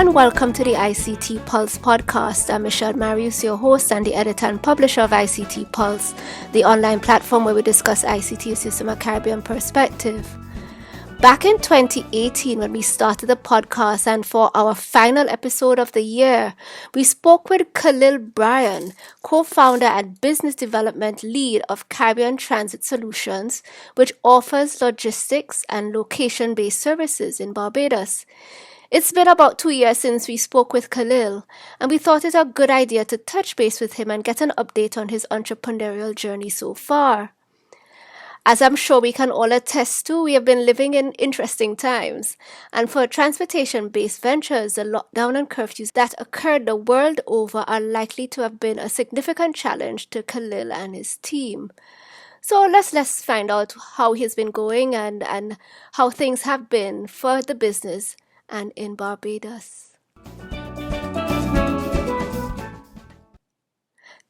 and welcome to the ICT Pulse podcast. I'm Michelle Marius, your host and the editor and publisher of ICT Pulse, the online platform where we discuss ICT issues from a Caribbean perspective. Back in 2018, when we started the podcast and for our final episode of the year, we spoke with Khalil Bryan, co-founder and business development lead of Caribbean Transit Solutions, which offers logistics and location-based services in Barbados. It's been about 2 years since we spoke with Khalil, and we thought it a good idea to touch base with him and get an update on his entrepreneurial journey so far. As I'm sure we can all attest to, we have been living in interesting times. And for transportation-based ventures, the lockdown and curfews that occurred the world over are likely to have been a significant challenge to Khalil and his team. So let's find out how he's been going and how things have been for the business and in Barbados.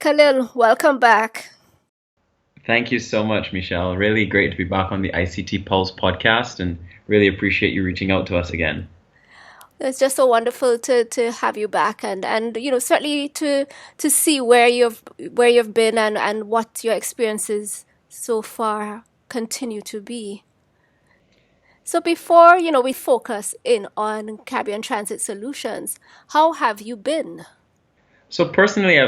Khalil, welcome back. Thank you so much, Michelle. Really great to be back on the ICT Pulse podcast and really appreciate you reaching out to us again. It's just so wonderful to have you back and certainly to see where you've been and what your experiences so far continue to be. So before we focus in on Caribbean Transit Solutions, how have you been? So personally,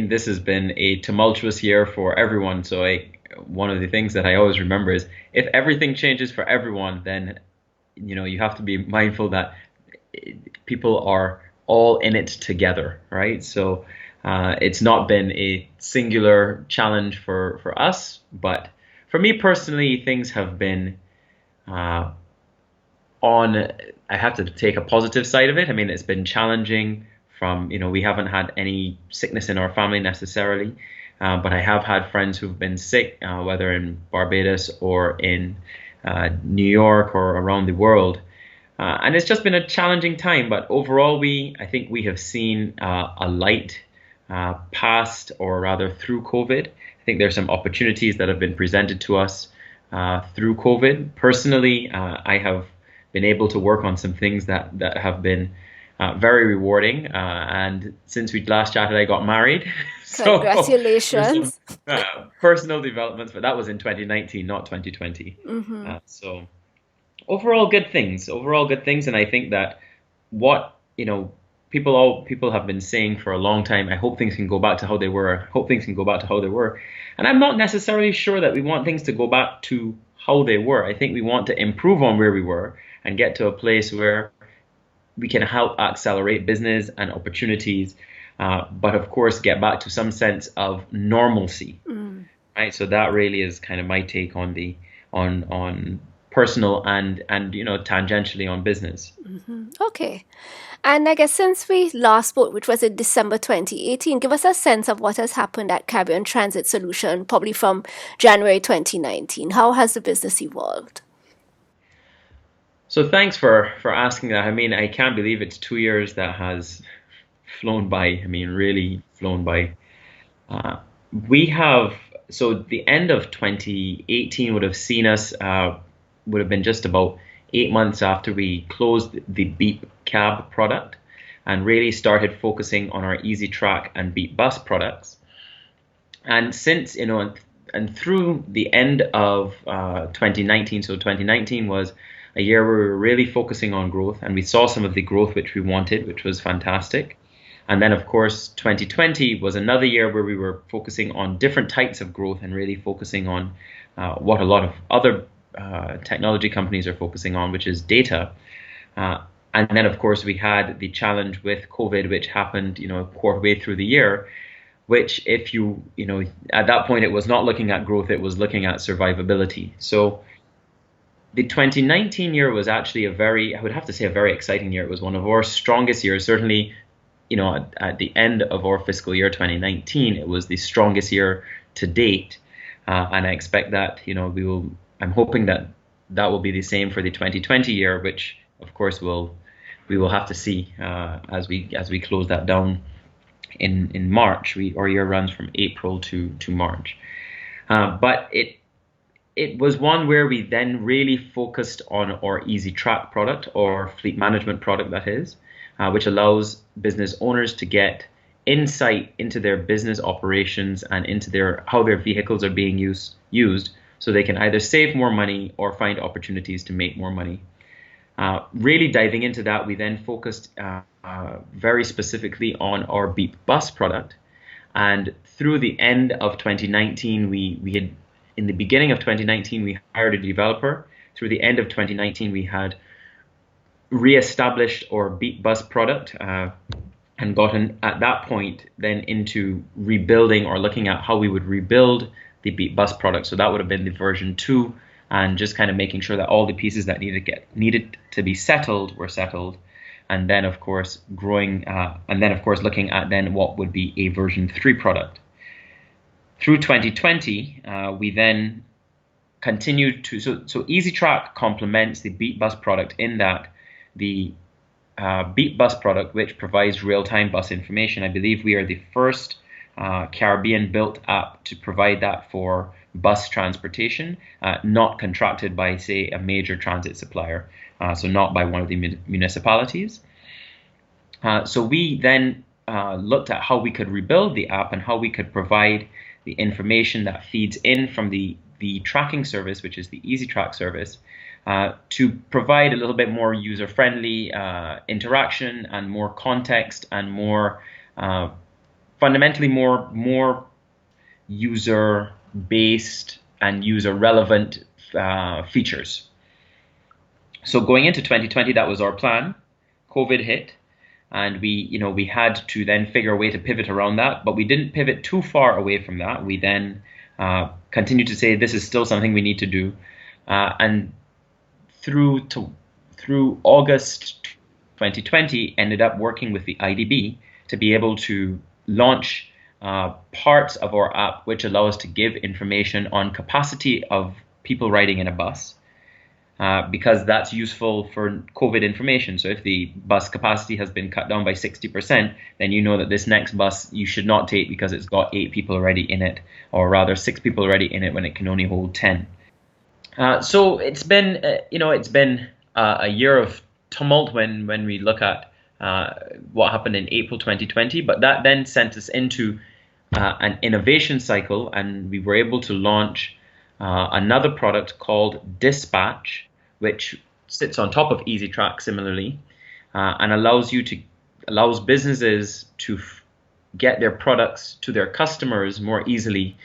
this has been a tumultuous year for everyone. So one of the things that I always remember is if everything changes for everyone, then, you have to be mindful that people are all in it together, right? So it's not been a singular challenge for us, but for me personally, things have been I have to take a positive side of it. It's been challenging. We haven't had any sickness in our family necessarily, but I have had friends who've been sick, whether in Barbados or in New York or around the world. And it's just been a challenging time, but overall, I think we have seen a light past, or rather through COVID. I think there's some opportunities that have been presented to us through COVID. Personally, I have been able to work on some things that have been very rewarding. And since we last chatted, I got married. Congratulations. Personal developments, but that was in 2019, not 2020. Mm-hmm. So overall good things. And I think that what, people have been saying for a long time, I hope things can go back to how they were. And I'm not necessarily sure that we want things to go back to how they were. I think we want to improve on where we were and get to a place where we can help accelerate business and opportunities, but of course get back to some sense of normalcy, right? So that really is kind of my take on on personal and tangentially on business. Mm-hmm. Okay, and I guess since we last spoke, which was in December 2018, give us a sense of what has happened at Caribbean Transit Solution, probably from January 2019. How has the business evolved? So thanks for asking that. I can't believe it's 2 years that has flown by. Really flown by. So the end of 2018 would have seen us, would have been just about 8 months after we closed the Beep cab product and really started focusing on our Easy Track and Beep bus products. And since, and through the end of 2019, so 2019 was a year where we were really focusing on growth, and we saw some of the growth which we wanted, which was fantastic. And then, of course, 2020 was another year where we were focusing on different types of growth and really focusing on what a lot of other technology companies are focusing on, which is data. And then, of course, we had the challenge with COVID, which happened, a quarter way through the year, which at that point, it was not looking at growth, it was looking at survivability. So the 2019 year was actually a very exciting year. It was one of our strongest years. Certainly, at the end of our fiscal year 2019, it was the strongest year to date. And I expect that, I'm hoping that will be the same for the 2020 year, which of course we will have to see as we close that down in March. Our year runs from April to March. But it was one where we then really focused on our Easy Track product, or fleet management product, that is. which allows business owners to get insight into their business operations and into how their vehicles are being used so they can either save more money or find opportunities to make more money. Really diving into that, we then focused very specifically on our Beep Bus product. And through the end of 2019, in the beginning of 2019, we hired a developer. Through the end of 2019, we had reestablished our Beep Bus product and gotten at that point then into rebuilding or looking at how we would rebuild the Beep Bus product. So that would have been the version 2, and just kind of making sure that all the pieces that needed to be settled were settled. And then of course looking at then what would be a version 3 product. Through 2020, we then continued to, so EasyTrack complements the Beep Bus product in that the Beep Bus product, which provides real-time bus information. I believe we are the first Caribbean-built app to provide that for bus transportation, not contracted by, say, a major transit supplier, so not by one of the municipalities. So we then looked at how we could rebuild the app and how we could provide the information that feeds in from the tracking service, which is the EasyTrack service, to provide a little bit more user-friendly interaction and more context and more fundamentally more user-based and user-relevant features. So going into 2020, that was our plan. COVID hit, and we had to then figure a way to pivot around that, but we didn't pivot too far away from that. We then continued to say this is still something we need to do, and through August 2020, ended up working with the IDB to be able to launch parts of our app which allow us to give information on capacity of people riding in a bus, because that's useful for COVID information. So if the bus capacity has been cut down by 60%, then you know that this next bus you should not take because it's got 8 people already in it, or rather 6 people already in it when it can only hold 10. So it's been a year of tumult when we look at what happened in April 2020, but that then sent us into an innovation cycle, and we were able to launch another product called Dispatch, which sits on top of EasyTrack similarly, and allows businesses to get their products to their customers more easily,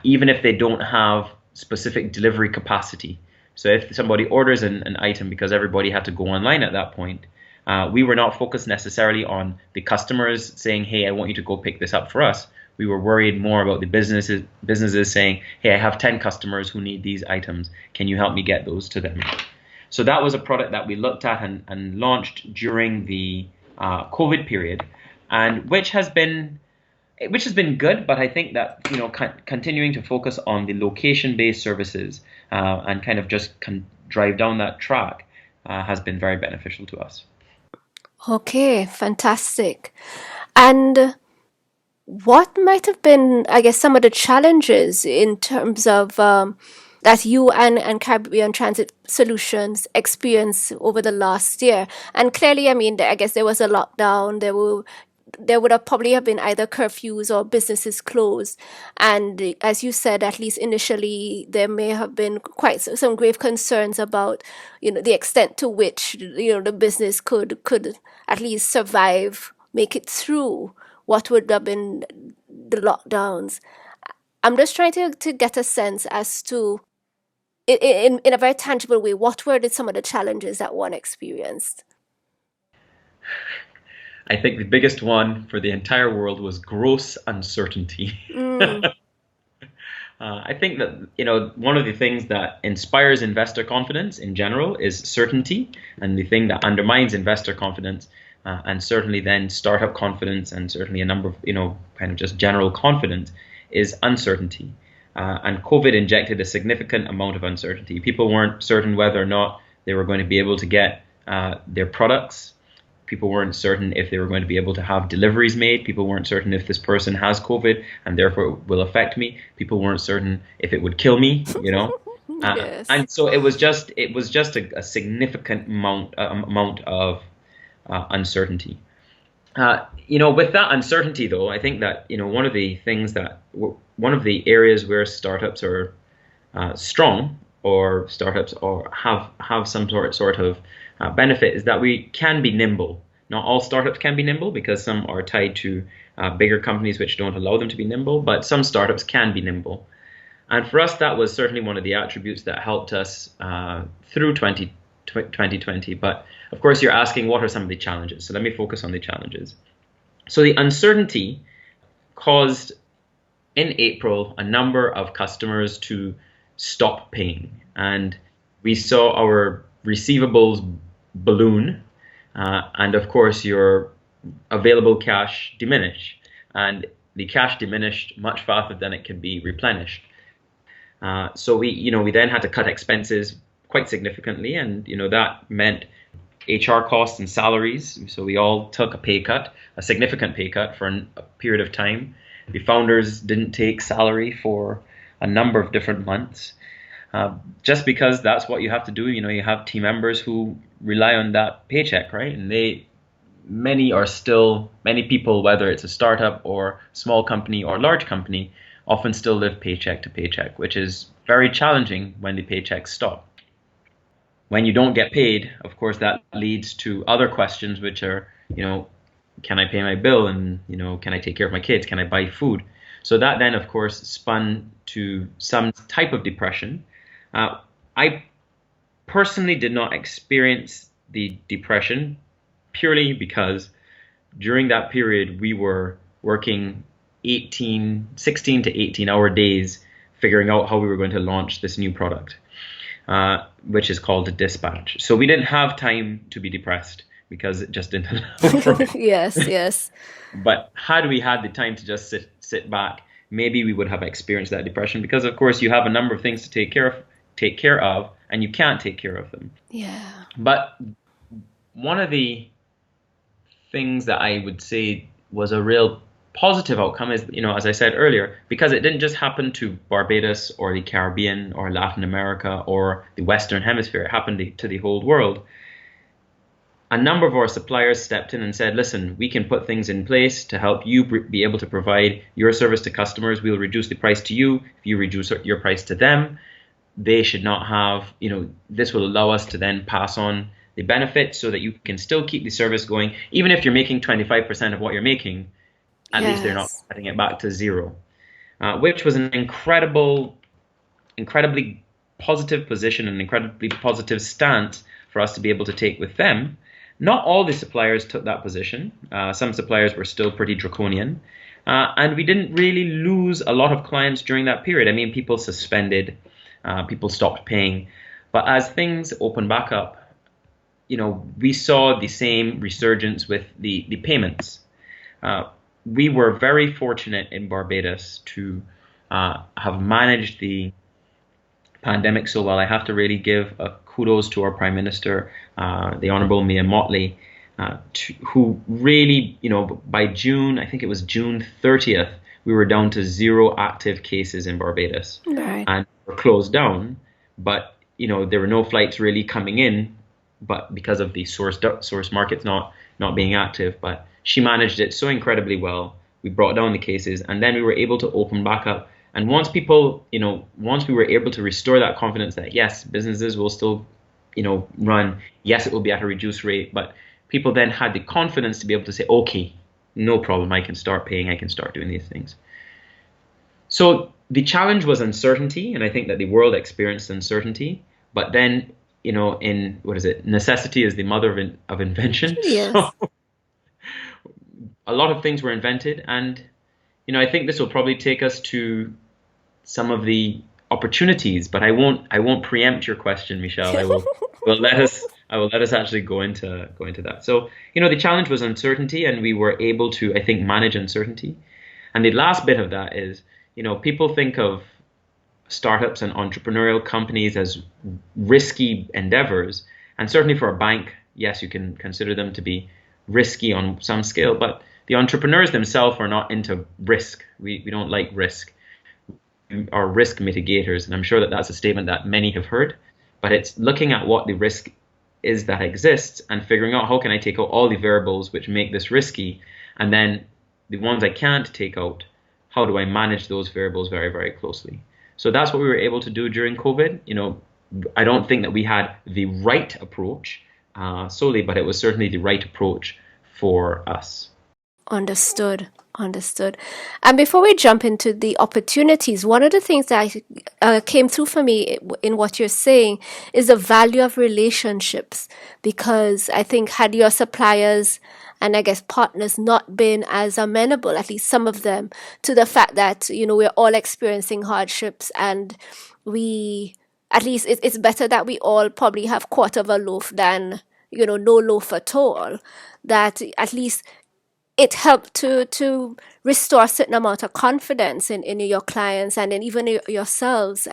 even if they don't have specific delivery capacity. So if somebody orders an item, because everybody had to go online at that point, we were not focused necessarily on the customers saying, hey, I want you to go pick this up for us. We were worried more about the businesses saying, hey, I have 10 customers who need these items. Can you help me get those to them? So that was a product that we looked at and launched during the COVID period, and which has been good. But I think that continuing to focus on the location-based services and kind of just drive down that track has been very beneficial to us. Okay, fantastic. And what might have been, I guess, some of the challenges in terms of that you and Caribbean Transit Solutions experienced over the last year? And clearly, I mean, I guess there was a lockdown. There would have probably have been either curfews or businesses closed. And as you said, at least initially, there may have been quite some grave concerns about, the extent to which, the business could at least survive, make it through what would have been the lockdowns. I'm just trying to get a sense as to, in a very tangible way, what were some of the challenges that one experienced? I think the biggest one for the entire world was gross uncertainty. I think that, one of the things that inspires investor confidence in general is certainty, and the thing that undermines investor confidence and certainly then startup confidence and certainly a number of, kind of just general confidence is uncertainty. And COVID injected a significant amount of uncertainty. People weren't certain whether or not they were going to be able to get their products. People weren't certain if they were going to be able to have deliveries made. People weren't certain if this person has COVID and therefore it will affect me. People weren't certain if it would kill me, Yes. And so it was just a significant amount of uncertainty. With that uncertainty, though, I think that one of the things that one of the areas where startups are strong, or startups or have some sort of benefit, is that we can be nimble. Not all startups can be nimble because some are tied to bigger companies which don't allow them to be nimble, but some startups can be nimble. And for us, that was certainly one of the attributes that helped us through 2020. But of course, you're asking what are some of the challenges. So let me focus on the challenges. So the uncertainty caused in April a number of customers to stop paying. And we saw our receivables balloon. And of course, your available cash diminish. And the cash diminished much faster than it could be replenished. So we then had to cut expenses quite significantly, and that meant HR costs and salaries. So we all took a pay cut, a significant pay cut for a period of time. The founders didn't take salary for a number of different months, just because that's what you have to do. You have team members who rely on that paycheck, right? And many people, whether it's a startup or small company or large company, often still live paycheck to paycheck, which is very challenging when the paychecks stop. When you don't get paid, of course, that leads to other questions, which are, can I pay my bill? And, can I take care of my kids? Can I buy food? So that then, of course, spun to some type of depression. I personally did not experience the depression purely because during that period, we were working 16 to 18-hour days figuring out how we were going to launch this new product, which is called a dispatch. So we didn't have time to be depressed because it just didn't allow for it. Yes. But had we had the time to just sit back, maybe we would have experienced that depression, because of course you have a number of things to take care of, and you can't take care of them. Yeah. But one of the things that I would say was a real positive outcome is, as I said earlier, because it didn't just happen to Barbados or the Caribbean or Latin America or the Western Hemisphere, it happened to the whole world. A number of our suppliers stepped in and said, listen, we can put things in place to help you be able to provide your service to customers. We'll reduce the price to you. If you reduce your price to them, they should not have, this will allow us to then pass on the benefit so that you can still keep the service going. Even if you're making 25% of what you're making, at least they're not cutting it back to zero, which was an incredibly positive position, an incredibly positive stance for us to be able to take with them. Not all the suppliers took that position. Some suppliers were still pretty draconian. And we didn't really lose a lot of clients during that period. I mean, people suspended, people stopped paying. But as things opened back up, we saw the same resurgence with the payments. We were very fortunate in Barbados to have managed the pandemic so well. I have to really give kudos to our Prime Minister, the Honourable Mia Motley, who really, by June, I think it was June 30th, we were down to 0 active cases in Barbados. Right. And we're closed down, but, there were no flights really coming in, but because of the source markets not being active. But she managed it so incredibly well. We brought down the cases, and then we were able to open back up. And once we were able to restore that confidence that yes, businesses will still, run. Yes, it will be at a reduced rate, but people then had the confidence to be able to say, okay, no problem, I can start paying, I can start doing these things. So the challenge was uncertainty, and I think that the world experienced uncertainty. But then, necessity is the mother of invention. Yes. So, a lot of things were invented, and I think this will probably take us to some of the opportunities, but I won't preempt your question, Michelle. I will let us actually go into that. So, the challenge was uncertainty, and we were able to, I think, manage uncertainty. And the last bit of that is, people think of startups and entrepreneurial companies as risky endeavors, and certainly for a bank, yes, you can consider them to be risky on some scale, but the entrepreneurs themselves are not into risk. We don't like risk. We are risk mitigators, and I'm sure that that's a statement that many have heard, but it's looking at what the risk is that exists and figuring out how can I take out all the variables which make this risky, and then the ones I can't take out, how do I manage those variables very, very closely? So that's what we were able to do during COVID. I don't think that we had the right approach solely, but it was certainly the right approach for us. Understood. Understood. And before we jump into the opportunities, one of the things that came through for me in what you're saying is the value of relationships. Because I think had your suppliers and I guess partners not been as amenable, at least some of them, to the fact that, we're all experiencing hardships and we, at least it's better that we all probably have quarter of a loaf than, no loaf at all. That at least it helped to restore a certain amount of confidence in your clients and in even yourselves,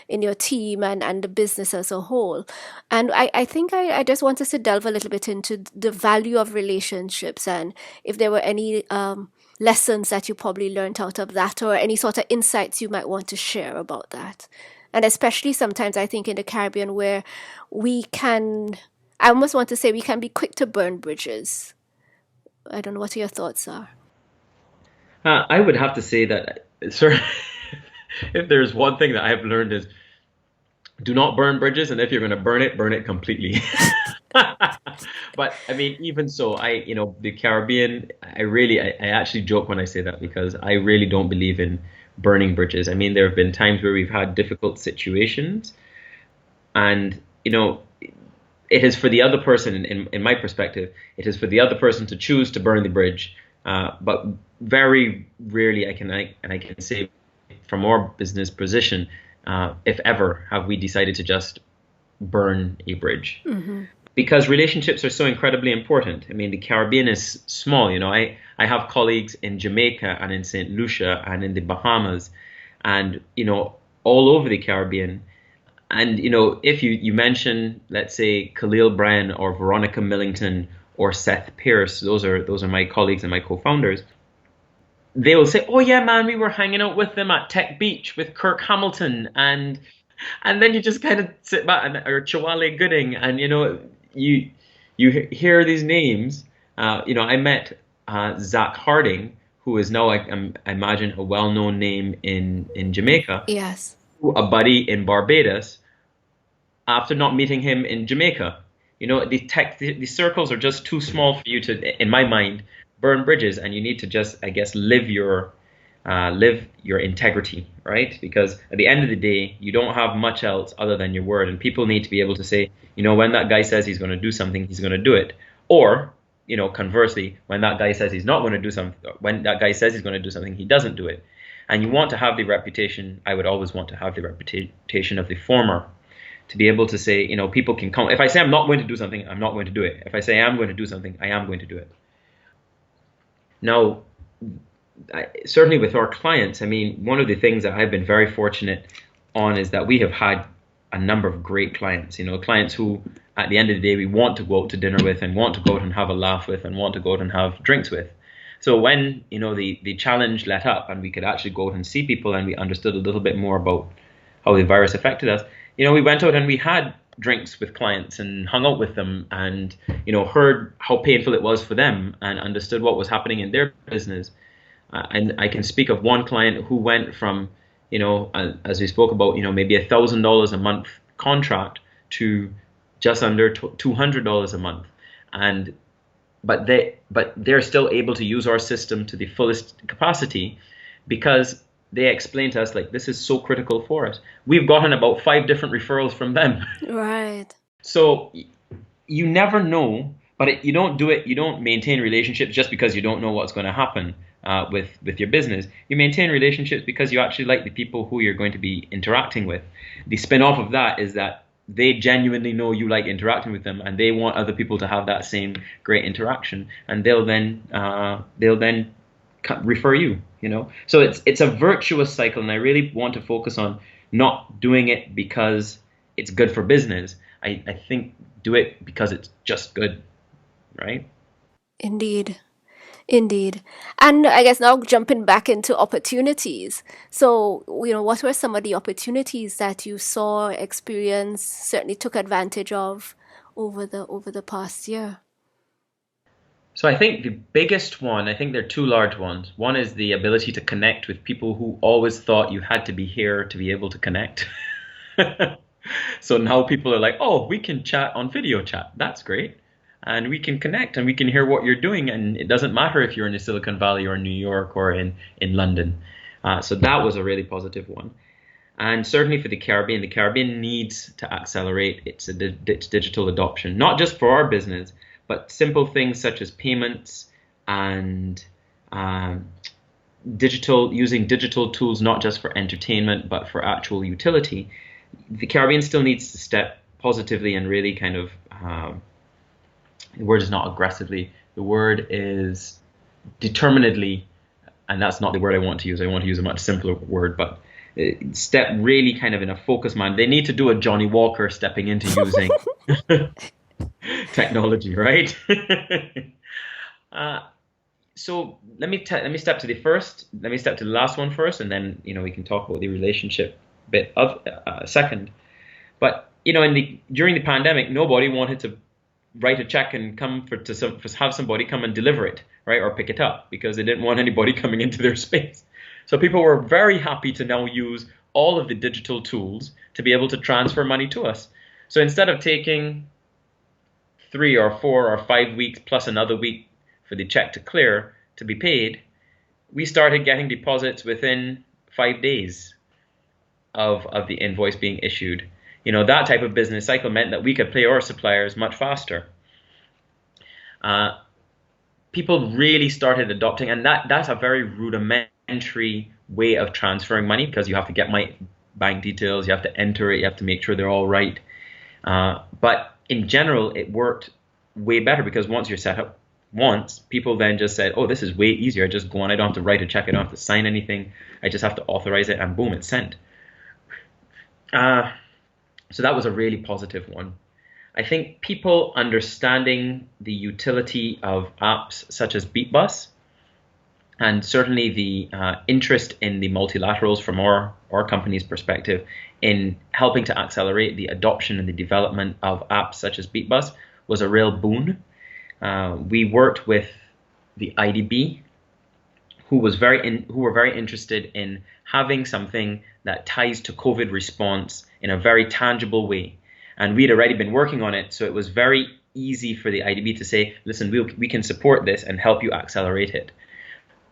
in your team and the business as a whole. And I think I just want us to delve a little bit into the value of relationships and if there were any lessons that you probably learned out of that or any sort of insights you might want to share about that. And especially sometimes I think in the Caribbean where I almost want to say we can be quick to burn bridges. I don't know what your thoughts are. I would have to say that, sir, if there's one thing that I've learned is do not burn bridges, and if you're going to burn it completely. But I mean, even so, the Caribbean, I actually joke when I say that because I really don't believe in burning bridges. I mean, there have been times where we've had difficult situations, and it is for the other person, in my perspective, it is for the other person to choose to burn the bridge. But very rarely, I can say from our business position, if ever, have we decided to just burn a bridge. Mm-hmm. Because relationships are so incredibly important. I mean, the Caribbean is small. I have colleagues in Jamaica and in St. Lucia and in the Bahamas and, all over the Caribbean. And, if you mention, let's say, Khalil Bryan or Veronica Millington or Seth Pierce, those are my colleagues and my co-founders, they will say, oh, yeah, man, we were hanging out with them at Tech Beach with Kirk Hamilton. And then you just kind of sit back or Chawale Gooding and, you hear these names. I met Zach Harding, who is now, I imagine, a well-known name in Jamaica. Yes. A buddy in Barbados, after not meeting him in Jamaica. The circles are just too small for you to, in my mind, burn bridges, and you need to just, I guess, live your integrity, right? Because at the end of the day, you don't have much else other than your word, and people need to be able to say, when that guy says he's going to do something, he's going to do it. Or, conversely, when that guy says he's not going to do something, when that guy says he's going to do something, he doesn't do it. And you want to have the reputation, I would always want to have the reputation of the former, to be able to say, people can come. If I say I'm not going to do something, I'm not going to do it. If I say I'm going to do something, I am going to do it. Now, certainly with our clients, I mean, one of the things that I've been very fortunate on is that we have had a number of great clients, clients who at the end of the day, we want to go out to dinner with and want to go out and have a laugh with and want to go out and have drinks with. So when, the challenge let up and we could actually go out and see people and we understood a little bit more about how the virus affected us, we went out and we had drinks with clients and hung out with them and, heard how painful it was for them and understood what was happening in their business. And I can speak of one client who went from, as we spoke about, maybe $1,000 a month contract to just under $200 a month. But they're still able to use our system to the fullest capacity because they explained to us, like, this is so critical for us. We've gotten about 5 different referrals from them. Right. So you never know, but you don't maintain relationships just because you don't know what's going to happen with your business. You maintain relationships because you actually like the people who you're going to be interacting with. The spin-off of that is that they genuinely know you like interacting with them and they want other people to have that same great interaction, and they'll then refer you, So it's a virtuous cycle, and I really want to focus on not doing it because it's good for business. I think do it because it's just good, right? Indeed. And I guess now jumping back into opportunities. So, what were some of the opportunities that you saw, experienced, certainly took advantage of, over the past year? So I think the biggest one, I think there are two large ones. One is the ability to connect with people who always thought you had to be here to be able to connect. So now people are like, oh, we can chat on video chat. That's great. And we can connect and we can hear what you're doing. And it doesn't matter if you're in the Silicon Valley or New York or in London. So that was a really positive one. And certainly for the Caribbean needs to accelerate its digital adoption, not just for our business, but simple things such as payments and using digital tools, not just for entertainment, but for actual utility. The Caribbean still needs to step positively and really kind of, the word is not aggressively, the word is determinedly, and that's not the word I want to use. I want to use a much simpler word, but step really kind of in a focus man. They need to do a Johnny Walker stepping into using technology, right? So let me step to the last one first, and then we can talk about the relationship bit of second. But during the pandemic, nobody wanted to write a check and have somebody come and deliver it, right, or pick it up, because they didn't want anybody coming into their space. So people were very happy to now use all of the digital tools to be able to transfer money to us. So instead of taking 3 or 4 or 5 weeks plus another week for the check to clear to be paid, we started getting deposits within 5 days of the invoice being issued. That type of business cycle meant that we could pay our suppliers much faster. People really started adopting, and that's a very rudimentary way of transferring money, because you have to get my bank details, you have to enter it, you have to make sure they're all right. But in general, it worked way better, because once you're set up people then just said, oh, this is way easier. I just go on, I don't have to write a check, I don't have to sign anything. I just have to authorize it, and boom, it's sent. So that was a really positive one. I think people understanding the utility of apps such as BeatBus, and certainly the interest in the multilaterals from our company's perspective in helping to accelerate the adoption and the development of apps such as BeatBus was a real boon. We worked with the IDB, who were very interested in having something that ties to COVID response in a very tangible way. And we'd already been working on it, so it was very easy for the IDB to say, listen, we can support this and help you accelerate it,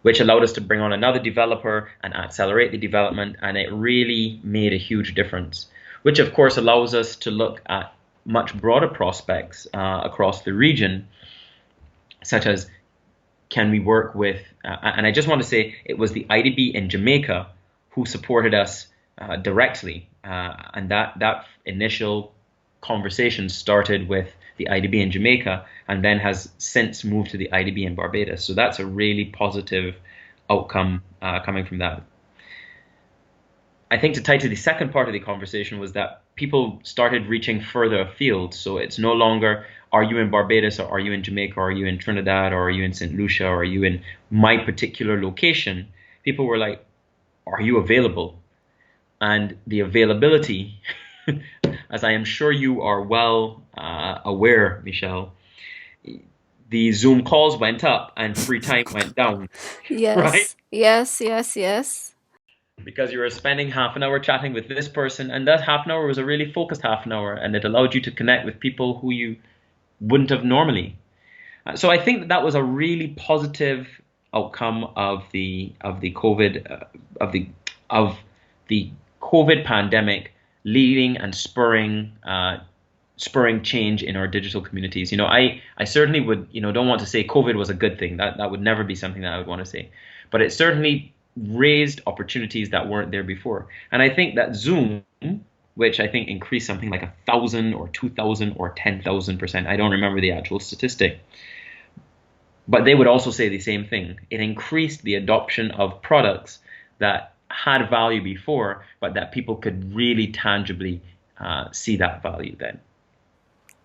which allowed us to bring on another developer and accelerate the development, and it really made a huge difference, which of course allows us to look at much broader prospects across the region, such as can we work with, and I just want to say it was the IDB in Jamaica who supported us directly, and that initial conversation started with the IDB in Jamaica and then has since moved to the IDB in Barbados. So that's a really positive outcome coming from that. I think to tie to the second part of the conversation was that people started reaching further afield. So it's no longer, are you in Barbados, or are you in Jamaica, or are you in Trinidad, or are you in St. Lucia, or are you in my particular location? People were like, are you available? And the availability, as I am sure you are well aware, Michelle, the Zoom calls went up and free time went down, right? Yes. Because you were spending half an hour chatting with this person, and that half an hour was a really focused half an hour, and it allowed you to connect with people who you wouldn't have normally. So I think that was a really positive outcome of the COVID pandemic, leading and spurring change in our digital communities. I certainly would don't want to say COVID was a good thing. That would never be something that I would want to say, but it certainly raised opportunities that weren't there before. And I think that Zoom, which I think increased something like 1,000 or 2,000 or 10,000%. I don't remember the actual statistic, but they would also say the same thing. It increased the adoption of products that had value before, but that people could really tangibly see that value then.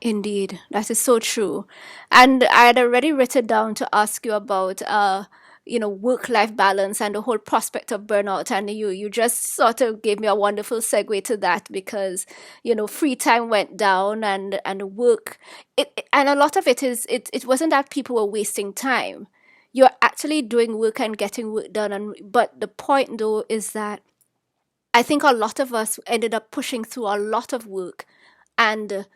Indeed, that is so true. And I had already written down to ask you about work-life balance and the whole prospect of burnout. And you just sort of gave me a wonderful segue to that, because free time went down, and work, and a lot of it wasn't that people were wasting time. You're actually doing work and getting work done. But the point though is that I think a lot of us ended up pushing through a lot of work. And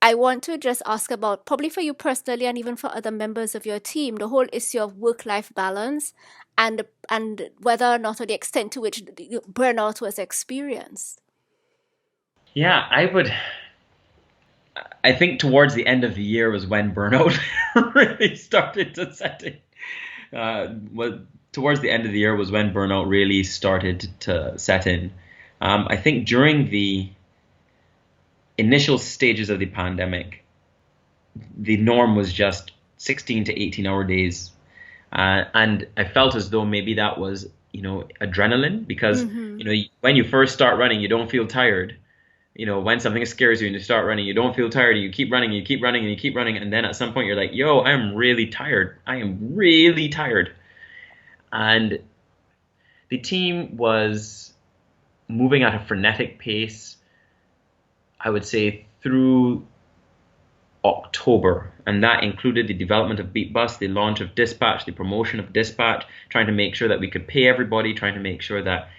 I want to just ask about, probably for you personally and even for other members of your team, the whole issue of work-life balance, and whether or not, or the extent to which burnout was experienced. Yeah, I think towards the end of the year was when burnout really started to set in. Well, towards the end of the year was when burnout really started to set in. I think during the initial stages of the pandemic, the norm was just 16 to 18-hour days. And I felt as though maybe that was, adrenaline, because, Mm-hmm. when you first start running, you don't feel tired. When something scares you and you start running, you don't feel tired, and you keep running, and you keep running, and you keep running, and then at some point you're like, yo, I'm really tired. I am really tired. And the team was moving at a frenetic pace, I would say, through October, and that included the development of Beat Bus, the launch of Dispatch, the promotion of Dispatch, trying to make sure that we could pay everybody, trying to make sure that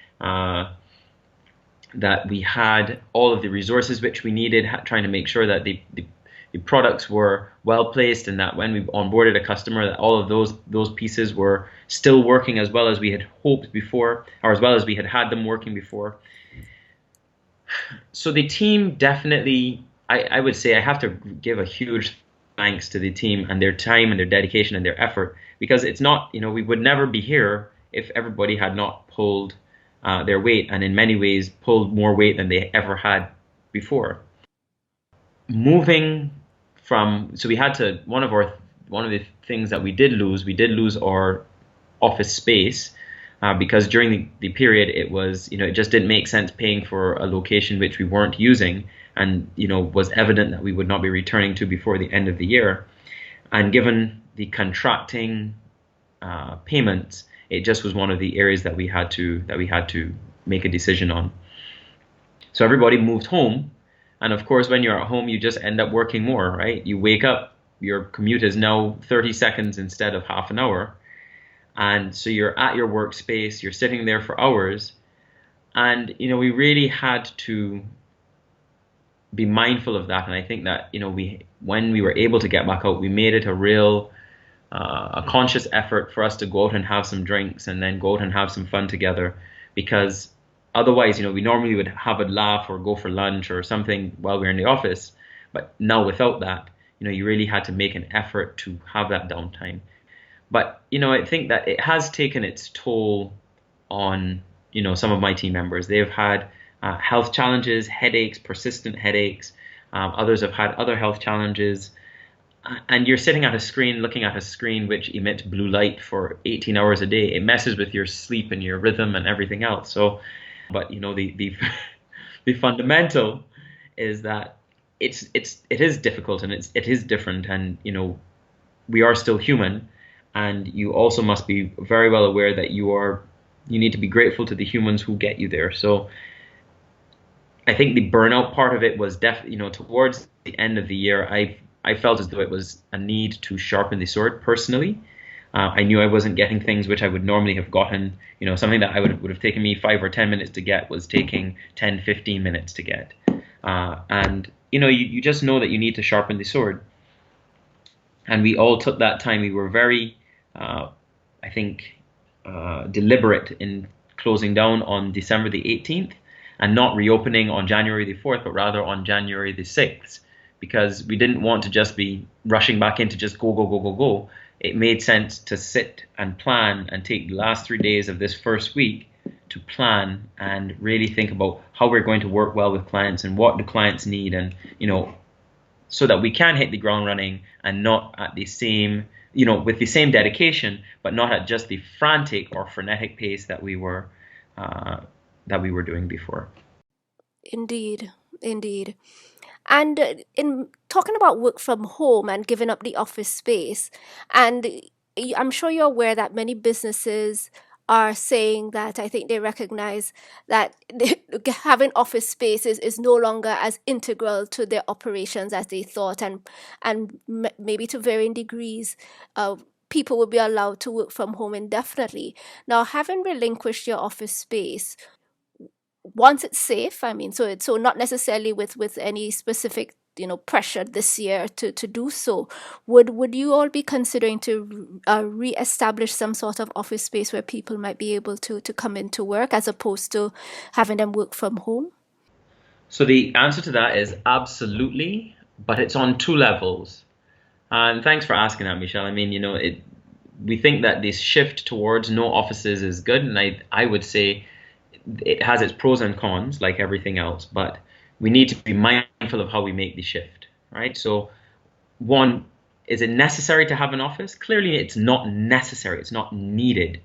that we had all of the resources which we needed, trying to make sure that the products were well placed, and that when we onboarded a customer, that all of those pieces were still working as well as we had hoped before, or as well as we had them working before. So the team definitely, I would say, I have to give a huge thanks to the team and their time and their dedication and their effort, because it's not, we would never be here if everybody had not pulled their weight, and in many ways pulled more weight than they ever had before. Moving from, so we had to, one of the things that we did lose our office space, because during the period it was, it just didn't make sense paying for a location which we weren't using, and was evident that we would not be returning to before the end of the year. And given the contracting payments, it just was one of the areas that we had to make a decision on. So everybody moved home, and of course, when you're at home, you just end up working more, right? You wake up, your commute is now 30 seconds instead of half an hour. And so you're at your workspace, you're sitting there for hours. And, we really had to be mindful of that. And I think that, when we were able to get back out, we made it a conscious effort for us to go out and have some drinks, and then go out and have some fun together. Because otherwise, we normally would have a laugh or go for lunch or something while we were in the office. But now without that, you really had to make an effort to have that downtime. But, I think that it has taken its toll on, some of my team members. They've had health challenges, headaches, persistent headaches. Others have had other health challenges. And you're sitting at a screen, looking at a screen which emits blue light for 18 hours a day. It messes with your sleep and your rhythm and everything else. So, but, the the fundamental is that it is difficult, and it is different, and, we are still human. And you also must be very well aware that you need to be grateful to the humans who get you there. So I think the burnout part of it was definitely, towards the end of the year, I felt as though it was a need to sharpen the sword personally. I knew I wasn't getting things which I would normally have gotten. Something that would have taken me 5 or 10 minutes to get was taking 10, 15 minutes to get. And you just know that you need to sharpen the sword. And we all took that time. We were very, I think, deliberate in closing down on December the 18th, and not reopening on January the 4th, but rather on January the 6th, because we didn't want to just be rushing back in to just go, go, go, go, go. It made sense to sit and plan and take the last 3 days of this first week to plan and really think about how we're going to work well with clients and what the clients need, and, so that we can hit the ground running, and not at the same, with the same dedication, but not at just the frantic or frenetic pace that we were doing before. Indeed, indeed. And in talking about work from home and giving up the office space, and I'm sure you're aware that many businesses are saying that I think they recognize that having office spaces is no longer as integral to their operations as they thought, and maybe to varying degrees, people will be allowed to work from home indefinitely. Now, having relinquished your office space, once it's safe, I mean, so not necessarily with any specific pressure this year to do so, would you all be considering to re-establish some sort of office space where people might be able to come into work as opposed to having them work from home? So the answer to that is absolutely, but it's on two levels. And thanks for asking that, Michelle. I mean, we think that this shift towards no offices is good, and I would say it has its pros and cons, like everything else, but we need to be mindful of how we make the shift, right? So, one, is it necessary to have an office? Clearly, it's not necessary. It's not needed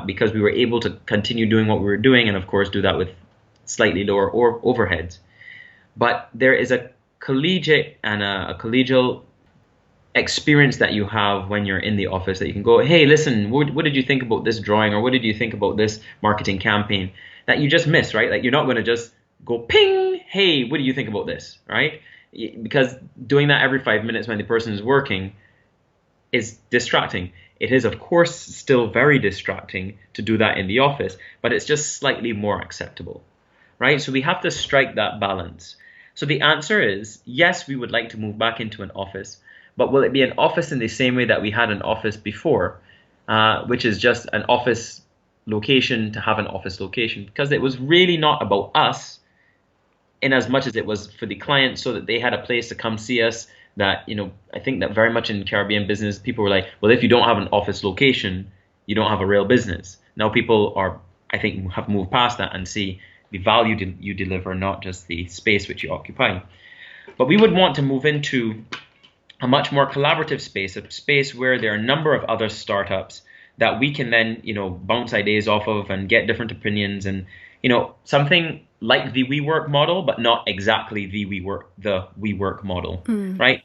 because we were able to continue doing what we were doing, and of course, do that with slightly lower overheads. But there is a collegiate and a collegial experience that you have when you're in the office that you can go, hey, listen, what did you think about this drawing, or what did you think about this marketing campaign, that you just miss, right? Like, you're not going to just go ping, hey, what do you think about this, right? Because doing that every 5 minutes when the person is working is distracting. It is, of course, still very distracting to do that in the office, but it's just slightly more acceptable, right? So we have to strike that balance. So the answer is yes, we would like to move back into an office. But will it be an office in the same way that we had an office before, which is just an office location to have an office location? Because it was really not about us in as much as it was for the client, so that they had a place to come see us. That, I think that very much in Caribbean business, people were like, well, if you don't have an office location, you don't have a real business. Now people are, I think, have moved past that and see the value you deliver, not just the space which you occupy. But we would want to move into a much more collaborative space, a space where there are a number of other startups that we can then, bounce ideas off of and get different opinions, and, something like the WeWork model, but not exactly the WeWork model, right?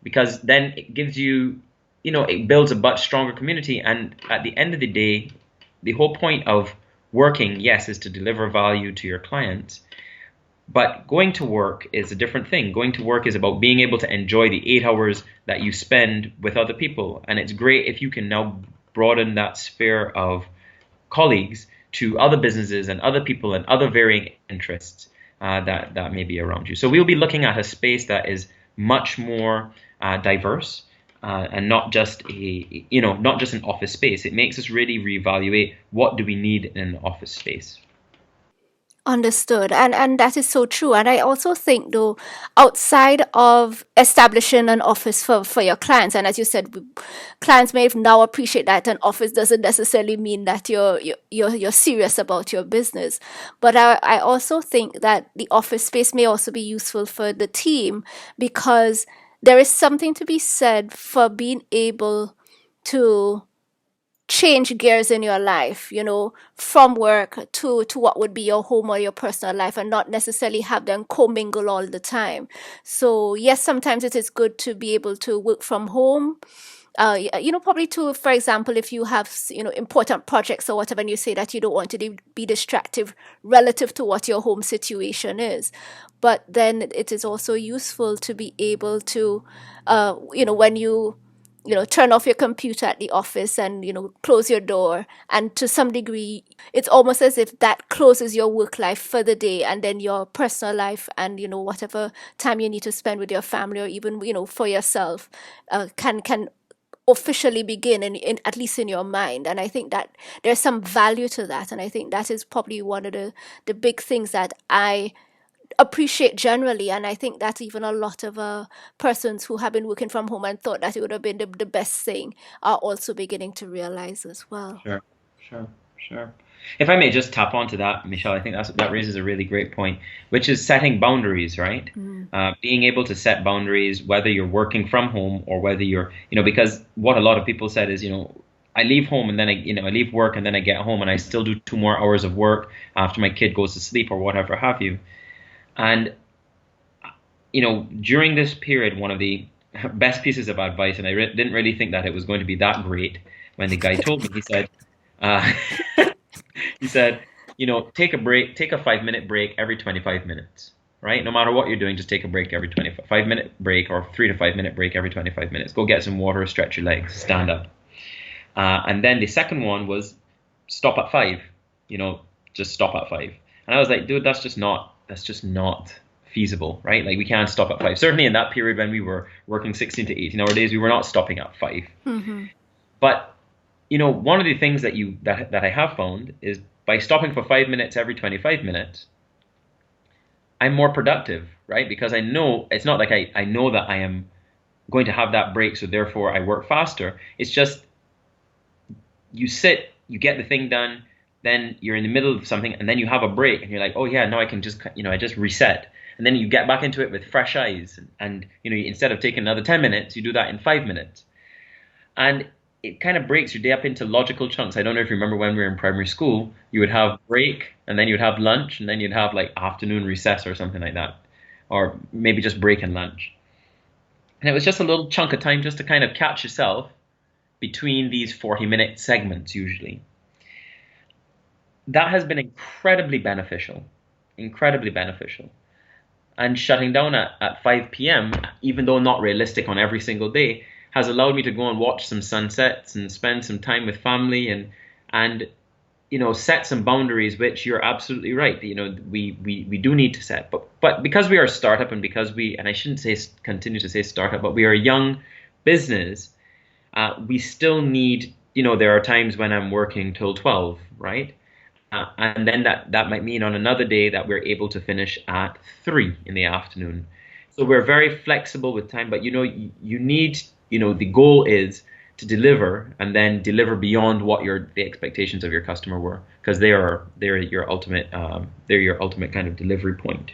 Because then it gives you, it builds a much stronger community. And at the end of the day, the whole point of working, yes, is to deliver value to your clients. But going to work is a different thing. Going to work is about being able to enjoy the 8 hours that you spend with other people. And it's great if you can now broaden that sphere of colleagues to other businesses and other people and other varying interests that may be around you. So we'll be looking at a space that is much more diverse and not just not just an office space. It makes us really reevaluate, what do we need in an office space. Understood. And that is so true. And I also think, though, outside of establishing an office for your clients, and as you said, clients may now appreciate that an office doesn't necessarily mean that you're serious about your business. But I also think that the office space may also be useful for the team, because there is something to be said for being able to change gears in your life, from work to what would be your home or your personal life, and not necessarily have them commingle all the time. So yes, sometimes it is good to be able to work from home. Probably to, for example, if you have, important projects or whatever, and you say that you don't want to be distractive relative to what your home situation is. But then it is also useful to be able to, when you turn off your computer at the office and, close your door. And to some degree, it's almost as if that closes your work life for the day, and then your personal life and, whatever time you need to spend with your family, or even, for yourself, can officially begin in at least in your mind. And I think that there's some value to that. And I think that is probably one of the big things that I appreciate generally. And I think that even a lot of persons who have been working from home and thought that it would have been the best thing are also beginning to realize as well. Sure. If I may just tap onto that, Michelle, I think that raises a really great point, which is setting boundaries, right? Being able to set boundaries, whether you're working from home or whether you're, because what a lot of people said is, I leave home and then I leave work and then I get home and I still do 2 more hours of work after my kid goes to sleep or whatever have you. And, during this period, one of the best pieces of advice, and I didn't really think that it was going to be that great when the guy told me. Uh, he said, take a break, take a 5 minute break every 25 minutes, right? No matter what you're doing, just take a break every 25 minute break or 3 to 5 minute break every 25 minutes. Go get some water, stretch your legs, stand up. And then the second one was stop at 5, just stop at 5. And I was like, dude, that's just not feasible, right? Like we can't stop at 5. Certainly in that period when we were working 16 to 18-hour days, we were not stopping at 5. Mm-hmm. But one of the things that I have found is by stopping for 5 minutes every 25 minutes, I'm more productive, right? Because I know it's not like I know that I am going to have that break, so therefore I work faster. It's just you sit, you get the thing done, then you're in the middle of something, and then you have a break, and you're like, oh yeah, now I can just, I just reset. And then you get back into it with fresh eyes. And instead of taking another 10 minutes, you do that in 5 minutes. And it kind of breaks your day up into logical chunks. I don't know if you remember when we were in primary school, you would have break, and then you'd have lunch, and then you'd have like afternoon recess or something like that. Or maybe just break and lunch. And it was just a little chunk of time just to kind of catch yourself between these 40-minute segments usually. That has been incredibly beneficial. And shutting down at 5 p.m., even though not realistic on every single day, has allowed me to go and watch some sunsets and spend some time with family and set some boundaries, which you're absolutely right. We do need to set. But because we are a startup and and I shouldn't continue to say startup, but we are a young business, we still need, there are times when I'm working till 12, right? And then that might mean on another day that we're able to finish at 3 in the afternoon. So we're very flexible with time, but you need, the goal is to deliver and then deliver beyond what the expectations of your customer were, because they're your ultimate kind of delivery point,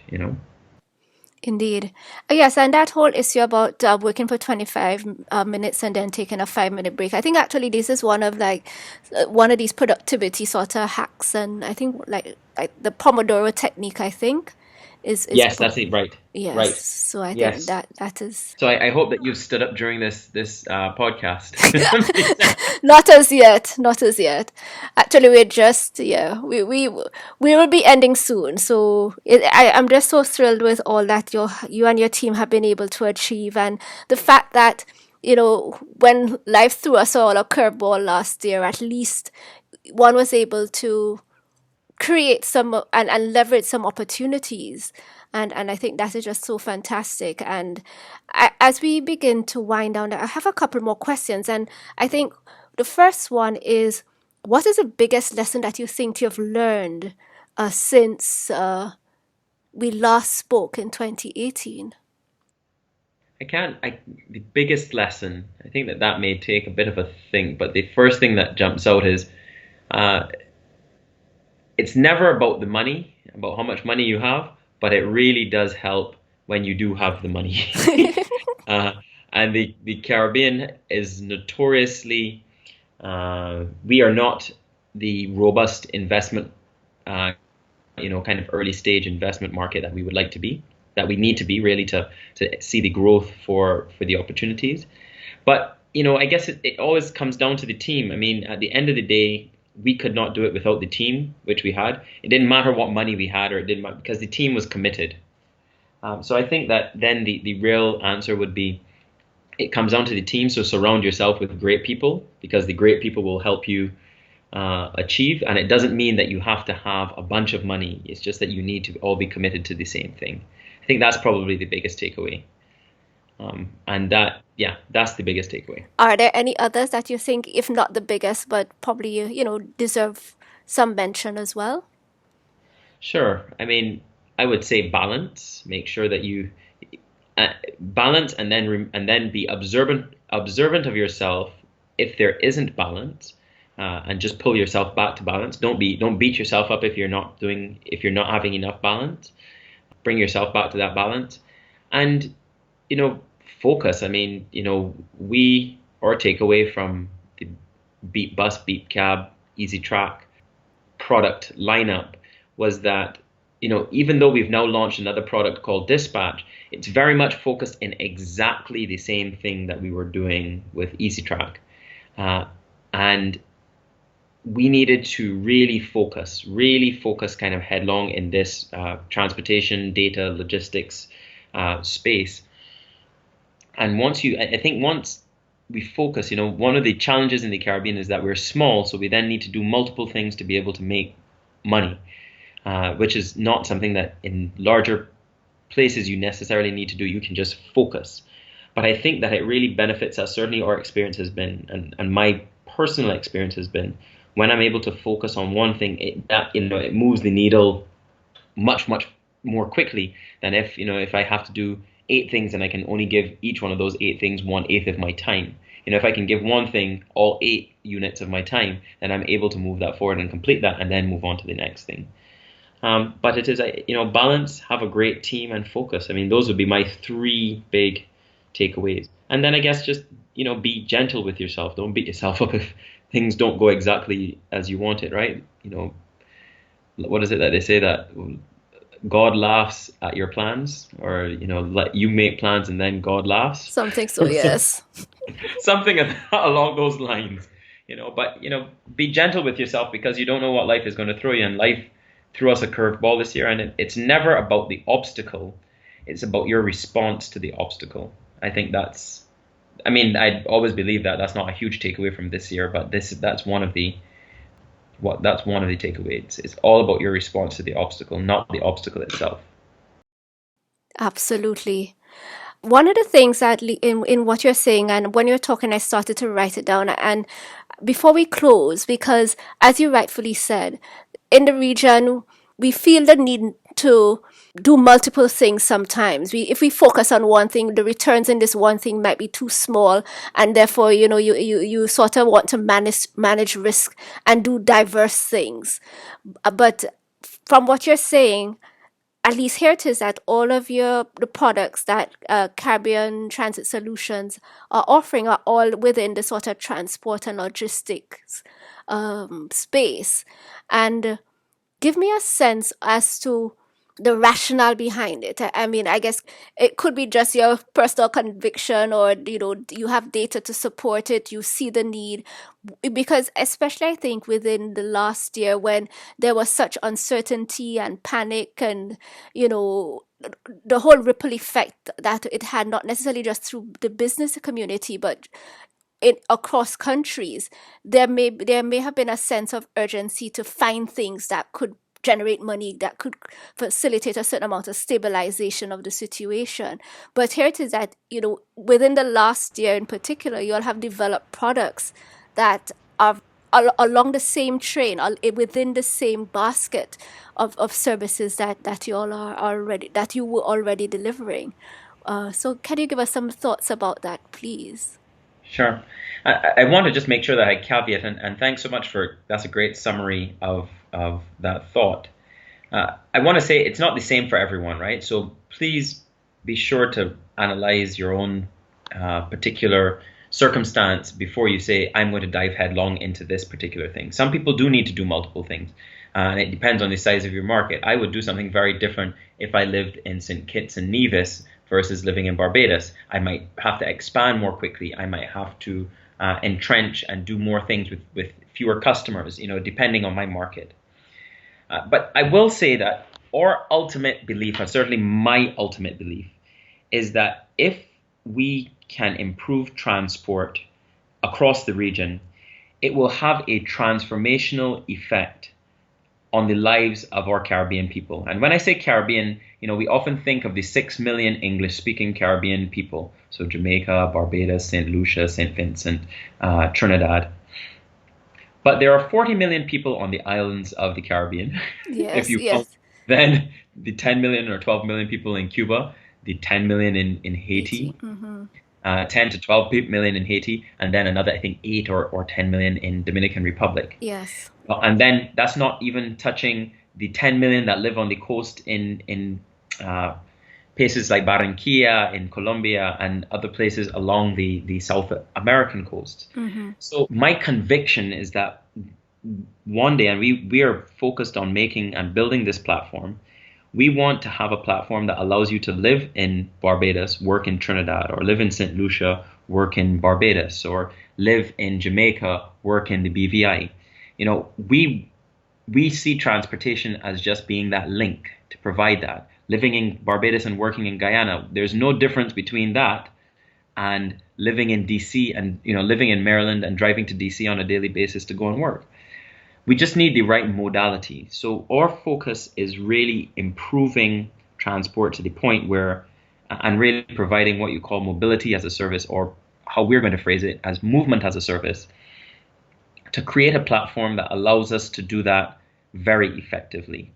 Indeed. Yes, and that whole issue about working for 25 minutes and then taking a 5 minute break. I think actually this is one of these productivity sort of hacks, and I think like the Pomodoro technique, I think, is Yes, that's it. Right. yes. Right. So I think Yes. that is So I hope that you've stood up during this podcast. not as yet. Actually, we're just we will be ending soon. So I'm just so thrilled with all that you and your team have been able to achieve, and the fact that when life threw us all a curveball last year, at least one was able to create some and leverage some opportunities, and I think that is just so fantastic. And as we begin to wind down, I have a couple more questions, and I think the first one is, what is the biggest lesson that you think you've learned since we last spoke in 2018? The biggest lesson, I think that may take a bit of a think, but the first thing that jumps out is it's never about the money, about how much money you have, but it really does help when you do have the money. And the Caribbean is notoriously, we are not the robust investment, kind of early stage investment market that we would like to be, that we need to be really to see the growth for the opportunities. But, I guess it always comes down to the team. I mean, at the end of the day, we could not do it without the team, which we had. It didn't matter what money we had, or it didn't matter, because the team was committed. So I think that then the real answer would be, it comes down to the team. So surround yourself with great people, because the great people will help you achieve. And it doesn't mean that you have to have a bunch of money. It's just that you need to all be committed to the same thing. I think that's probably the biggest takeaway. And that's the biggest takeaway. Are there any others that you think, if not the biggest, but probably, deserve some mention as well? Sure. I mean, I would say balance. Make sure that you balance, and then be observant of yourself if there isn't balance, and just pull yourself back to balance. Don't beat yourself up if you're not having enough balance. Bring yourself back to that balance, and focus. I mean, our takeaway from the Beep Bus, Beep Cab, Easy Track product lineup was that even though we've now launched another product called Dispatch, it's very much focused in exactly the same thing that we were doing with EasyTrack. And we needed to really focus kind of headlong in this transportation, data, logistics space. And once we focus, one of the challenges in the Caribbean is that we're small, so we then need to do multiple things to be able to make money, which is not something that in larger places you necessarily need to do. You can just focus. But I think that it really benefits us. Certainly our experience has been, and my personal experience has been, when I'm able to focus on one thing, it moves the needle much, much more quickly than if I have to do 8 things and I can only give each one of those 8 things 1/8 of my time. If I can give one thing all 8 units of my time, then I'm able to move that forward and complete that and then move on to the next thing. But it is, balance, have a great team, and focus. I mean, those would be my 3 big takeaways. And then I guess just, be gentle with yourself. Don't beat yourself up if things don't go exactly as you want it, right? What is it that they say, that God laughs at your plans, or, let you make plans and then God laughs? Something so, yes. Something along those lines, but, be gentle with yourself, because you don't know what life is going to throw you, and life threw us a curveball this year, and it's never about the obstacle. It's about your response to the obstacle. I think I always believe that that's not a huge takeaway from this year, but that's one of the takeaways. It's all about your response to the obstacle, not the obstacle itself. Absolutely. One of the things that in what you're saying, and when you're talking, I started to write it down. And before we close, because as you rightfully said, in the region, we feel the need to do multiple things sometimes. If we focus on one thing, the returns in this one thing might be too small, and therefore, you sort of want to manage risk and do diverse things. But from what you're saying, at least here it is that all of the products that Caribbean Transit Solutions are offering are all within the sort of transport and logistics space. And give me a sense as to the rationale behind it. I mean, I guess it could be just your personal conviction, or you have data to support it, you see the need, because especially I think within the last year, when there was such uncertainty and panic, and the whole ripple effect that it had, not necessarily just through the business community, but across countries, there may have been a sense of urgency to find things that could generate money, that could facilitate a certain amount of stabilization of the situation. But here it is that, within the last year in particular, you all have developed products that are along the same train, within the same basket of services that you all you were already delivering. So can you give us some thoughts about that, please? Sure. I want to just make sure that I caveat, and thanks so much that's a great summary of that thought. I want to say it's not the same for everyone, right? So please be sure to analyze your own particular circumstance before you say, I'm going to dive headlong into this particular thing. Some people do need to do multiple things, and it depends on the size of your market. I would do something very different if I lived in St. Kitts and Nevis versus living in Barbados. I might have to expand more quickly. I might have to entrench and do more things with fewer customers, depending on my market. But I will say that our ultimate belief, and certainly my ultimate belief, is that if we can improve transport across the region, it will have a transformational effect on the lives of our Caribbean people. And when I say Caribbean, we often think of the 6 million English-speaking Caribbean people. So Jamaica, Barbados, St. Lucia, St. Vincent, Trinidad. But there are 40 million people on the islands of the Caribbean. Yes, if you count, then the 10 million or 12 million people in Cuba, the 10 million in Haiti, 10 to 12 million in Haiti, and then another, I think, 8 or 10 million in Dominican Republic. Yes. And then that's not even touching the 10 million that live on the coast in places like Barranquilla in Colombia and other places along the South American coast. Mm-hmm. So my conviction is that one day, and we are focused on making and building this platform, We want to have a platform that allows you to live in Barbados, work in Trinidad, or live in St. Lucia, work in Barbados, or live in Jamaica, work in the BVI. We see transportation as just being that link to provide that. Living in Barbados and working in Guyana, there's no difference between that and living in DC and living in Maryland and driving to DC on a daily basis to go and work. We just need the right modality. So our focus is really improving transport to the point where, and really providing what you call mobility as a service, or how we're going to phrase it as movement as a service, to create a platform that allows us to do that very effectively.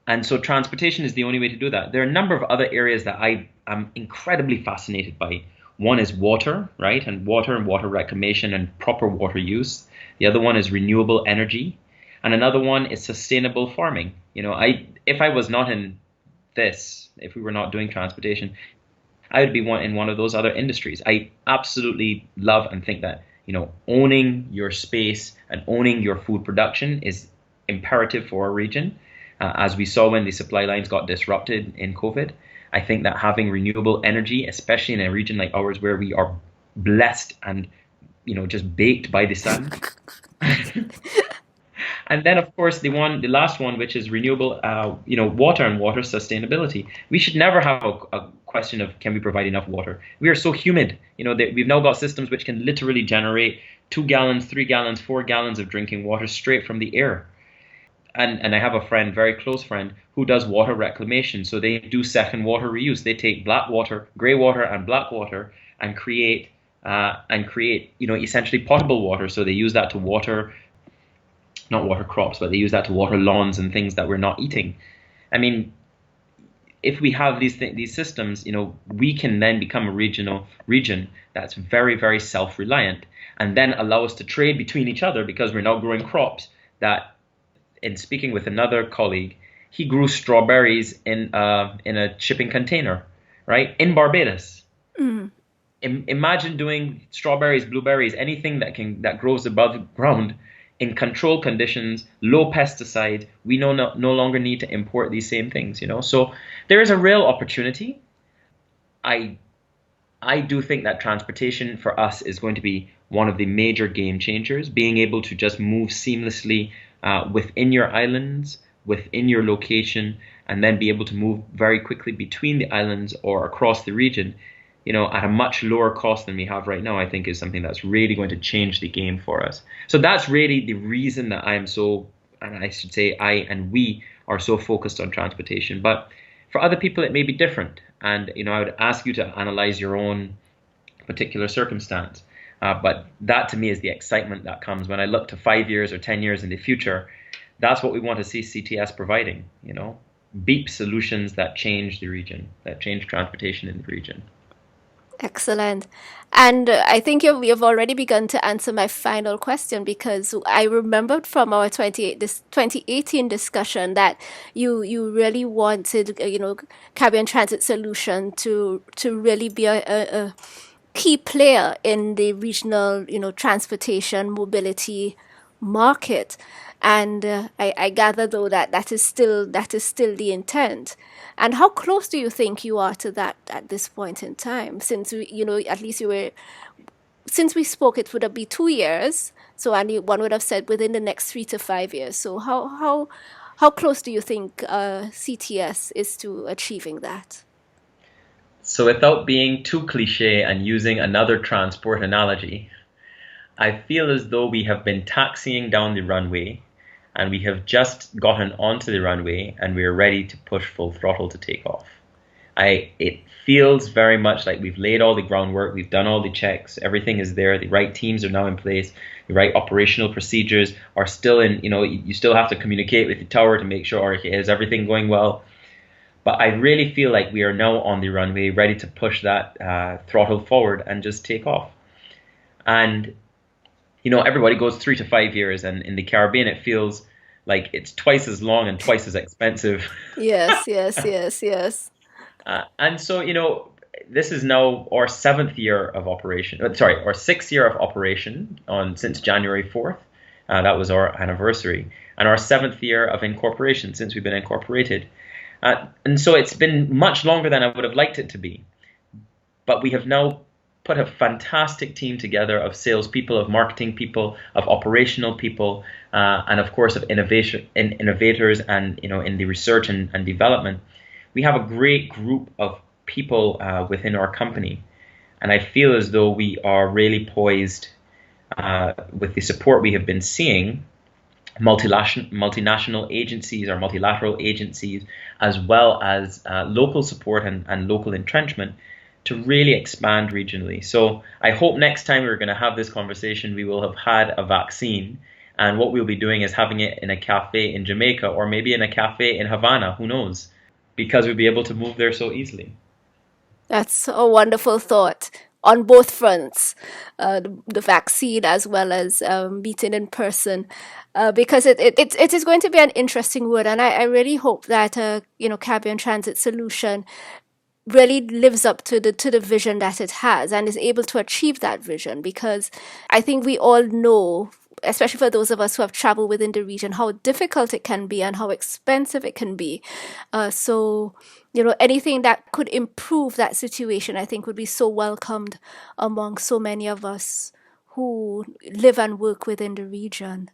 And so transportation is the only way to do that. There are a number of other areas that I am incredibly fascinated by. One is water, right? And water reclamation and proper water use. The other one is renewable energy. And another one is sustainable farming. If I was not in this, if we were not doing transportation, I would be in one of those other industries. I absolutely love and think that, owning your space and owning your food production is imperative for our region. As we saw when the supply lines got disrupted in COVID, I think that having renewable energy, especially in a region like ours where we are blessed and, just baked by the sun. And then, of course, the last one, which is renewable, water and water sustainability. We should never have a question of can we provide enough water. We are so humid. We've now got systems which can literally generate 2 gallons, 3 gallons, 4 gallons of drinking water straight from the air. And I have a friend, very close friend, who does water reclamation. So they do second water reuse. They take black water, gray water, and black water and create essentially potable water. So they use that to water, not water crops, but they use that to water lawns and things that we're not eating. I mean, if we have these systems, we can then become a region that's very, very self-reliant, and then allow us to trade between each other because we're now growing crops that. In speaking with another colleague, he grew strawberries in a shipping container, right, in Barbados. Mm. Imagine doing strawberries, blueberries, anything that grows above ground in controlled conditions, low pesticide. We no longer need to import these same things, So there is a real opportunity. I do think that transportation for us is going to be one of the major game changers, being able to just move seamlessly within your islands, within your location, and then be able to move very quickly between the islands or across the region, at a much lower cost than we have right now, I think is something that's really going to change the game for us. So that's really the reason that I and we are so focused on transportation. But for other people, it may be different. And, I would ask you to analyze your own particular circumstance. But that to me is the excitement that comes when I look to 5 years or 10 years in the future. That's what we want to see CTS providing, beep solutions that change the region, that change transportation in the region. Excellent. And I think we have already begun to answer my final question, because I remembered from our 2018 discussion that you really wanted, Caribbean Transit Solution to really be a key player in the regional, transportation mobility market. And I gather, though, that is still the intent. And how close do you think you are to that at this point in time? Since at least since we spoke, it would be 2 years. So one would have said within the next 3 to 5 years. So how close do you think CTS is to achieving that? So without being too cliche and using another transport analogy, I feel as though we have been taxiing down the runway and we have just gotten onto the runway and we are ready to push full throttle to take off. It feels very much like we've laid all the groundwork, we've done all the checks, everything is there, the right teams are now in place, the right operational procedures are still in, you still have to communicate with the tower to make sure, is everything going well? But I really feel like we are now on the runway, ready to push that throttle forward and just take off. And everybody goes 3 to 5 years, and in the Caribbean, it feels like it's twice as long and twice as expensive. Yes. And so, this is now our 7th year of operation. Our 6th year of operation since January 4th. That was our anniversary. And our 7th year of incorporation since we've been incorporated. And so it's been much longer than I would have liked it to be. But we have now put a fantastic team together of salespeople, of marketing people, of operational people, and of course of innovators, and in the research and development. We have a great group of people within our company, and I feel as though we are really poised with the support we have been seeing, multinational agencies or multilateral agencies, as well as local support and local entrenchment, to really expand regionally. So I hope next time we're going to have this conversation, we will have had a vaccine, and what we'll be doing is having it in a cafe in Jamaica, or maybe in a cafe in Havana, who knows, because we'll be able to move there so easily. That's a wonderful thought on both fronts, the vaccine as well as meeting in person, because it is going to be an interesting word, and I really hope that Caribbean Transit Solution really lives up to the vision that it has and is able to achieve that vision, because I think we all know, especially for those of us who have traveled within the region, how difficult it can be and how expensive it can be. So anything that could improve that situation, I think, would be so welcomed among so many of us who live and work within the region.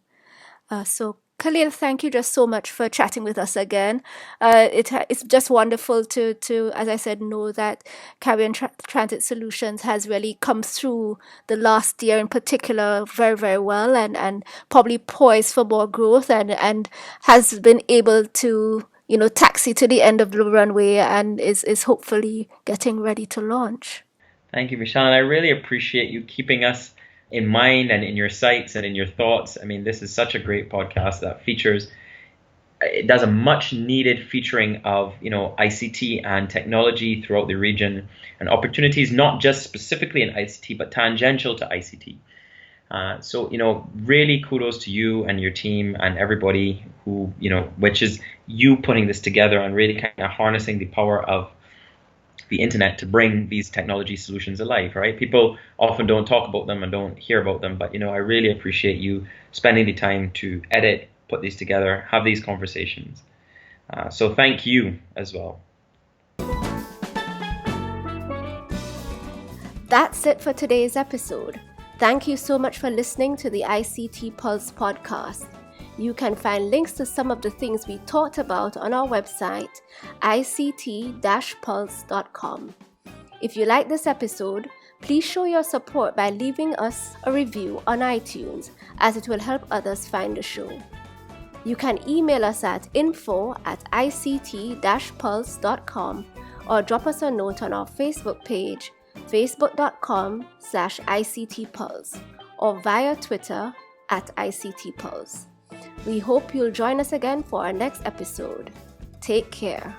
So Khalil, thank you just so much for chatting with us again. It's just wonderful to, as I said, know that Caribbean Transit Solutions has really come through the last year in particular very, very well, and probably poised for more growth, and has been able to taxi to the end of the runway, and is hopefully getting ready to launch. Thank you, Michelle. And I really appreciate you keeping us in mind and in your sights and in your thoughts. I mean, this is such a great podcast that it does a much needed featuring of, ICT and technology throughout the region, and opportunities not just specifically in ICT, but tangential to ICT. So, really kudos to you and your team and everybody who, which is you putting this together and really kind of harnessing the power of the internet to bring these technology solutions alive, right? People often don't talk about them and don't hear about them, but I really appreciate you spending the time to edit, put these together, have these conversations. So thank you as well. That's it for today's episode. Thank you so much for listening to the ICT Pulse podcast. You can find links to some of the things we talked about on our website, ict-pulse.com. If you like this episode, please show your support by leaving us a review on iTunes, as it will help others find the show. You can email us at info@ict-pulse.com, or drop us a note on our Facebook page, facebook.com/ICTPulse, or via Twitter @ICTPulse. We hope you'll join us again for our next episode. Take care.